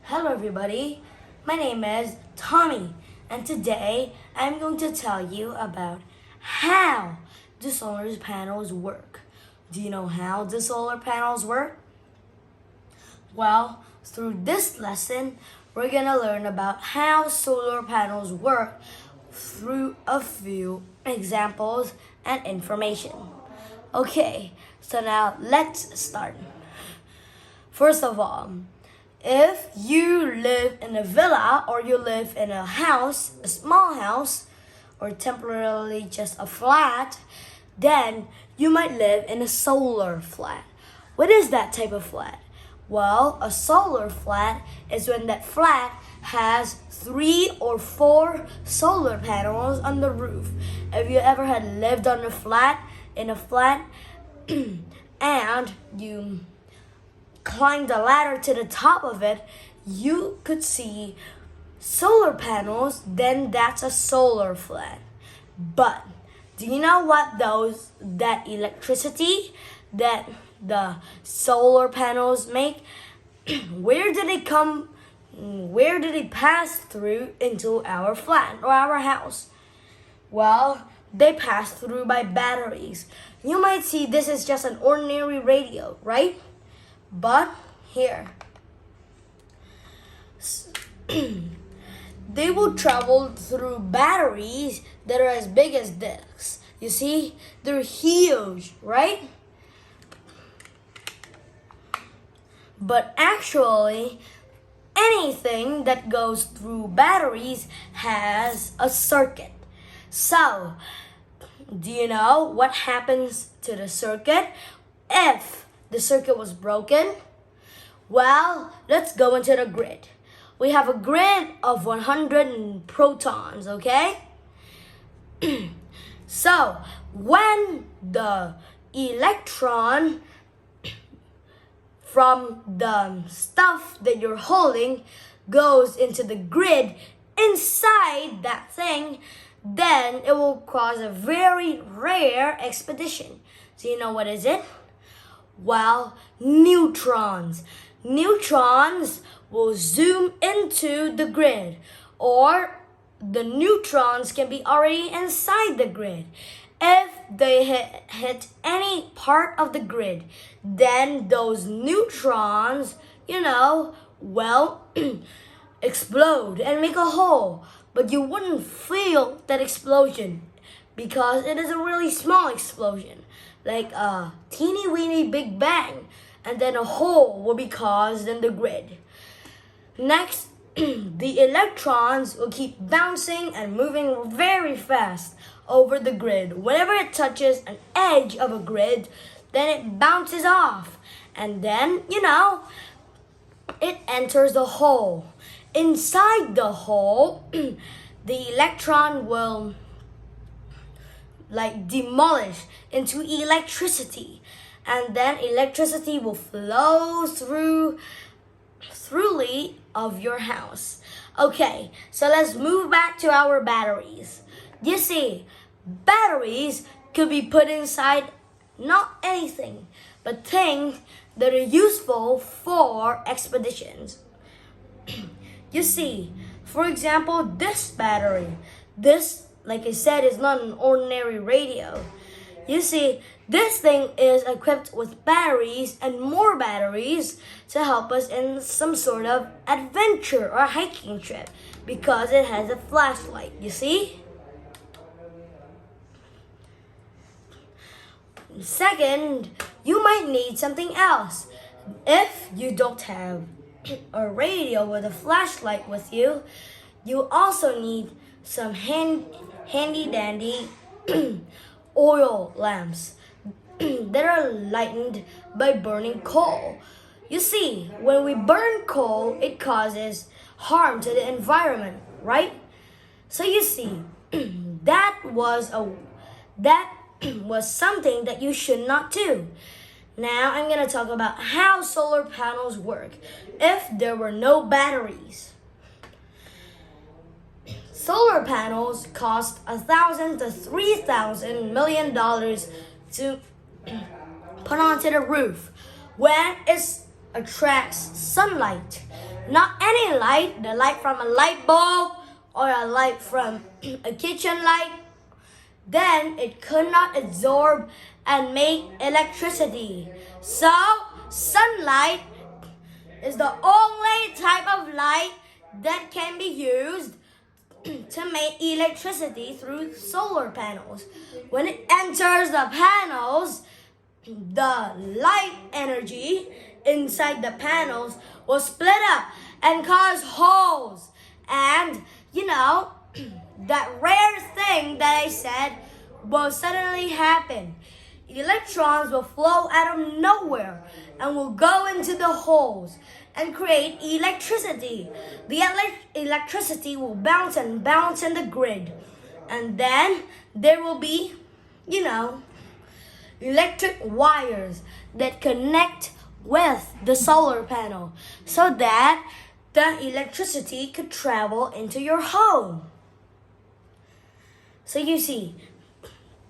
Hello everybody, my name is Tommy and today I'm going to tell you about how the solar panels work. Do you know how the solar panels work? Well, through this lesson, we're going to learn about how solar panels work through a few examples and information. Okay, so now let's start. First of all, if you live in a villa or you live in a house, a small house, or temporarily just a flat, then you might live in a solar flat. What is that type of flat? Well, a solar flat is when that flat has 3 or 4 solar panels on the roof. If you ever had lived on a flat, and you climbed the ladder to the top of it, you could see solar panels, then that's a solar flat. But do you know what that electricity that the solar panels make, where did it pass through into our flat or our house? Well, they pass through by batteries. You might see this is just an ordinary radio, right? But here, they will travel through batteries that are as big as this. You see, they're huge, right? But actually, anything that goes through batteries has a circuit. So, do you know what happens to the circuit if the circuit was broken? Well, let's go into the grid. We have a grid of 100 protons, okay? So, when the electron from the stuff that you're holding goes into the grid inside that thing, then it will cause a very rare expedition. So you know what is it? Well, neutrons. Neutrons will zoom into the grid, or the neutrons can be already inside the grid. If they hit any part of the grid, then those neutrons, explode and make a hole. But you wouldn't feel that explosion because it is a really small explosion, like a teeny weeny big bang, and then a hole will be caused in the grid. Next, the electrons will keep bouncing and moving very fast over the grid. Whenever it touches an edge of a grid, then it bounces off, and then, it enters the hole. Inside the hole, the electron will demolish into electricity, and then electricity will flow through of your house. Okay, so let's move back to our batteries. You see, batteries could be put inside not anything, but things that are useful for expeditions. You see, for example, this battery. This, like I said, is not an ordinary radio. You see, this thing is equipped with batteries and more batteries to help us in some sort of adventure or hiking trip because it has a flashlight, you see? Second, you might need something else. If you don't have a radio with a flashlight with you, you also need some handy dandy oil lamps that are lightened by burning coal. You see, when we burn coal, it causes harm to the environment, right? So you see, that was something that you should not do. Now I'm going to talk about how solar panels work if there were no batteries. Solar panels cost $1,000 to $3,000 million to put onto the roof. When it attracts sunlight, Not any light, the light from a light bulb or a light from a kitchen light, then it could not absorb and make electricity. So, sunlight is the only type of light that can be used to make electricity through solar panels. When it enters the panels, the light energy inside the panels will split up and cause holes. And that rare thing that I said will suddenly happen. Electrons will flow out of nowhere and will go into the holes and create electricity. The electricity will bounce and bounce in the grid. And then there will be, electric wires that connect with the solar panel so that the electricity could travel into your home. So you see,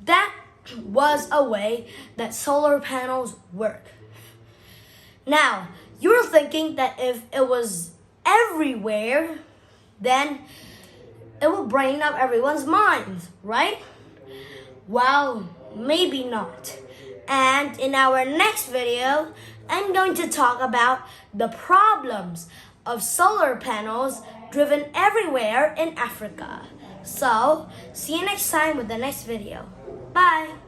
that was a way that solar panels work. Now, you're thinking that if it was everywhere, then it will brighten up everyone's minds, right? Well, maybe not. And in our next video, I'm going to talk about the problems of solar panels driven everywhere in Africa. So, see you next time with the next video. Bye!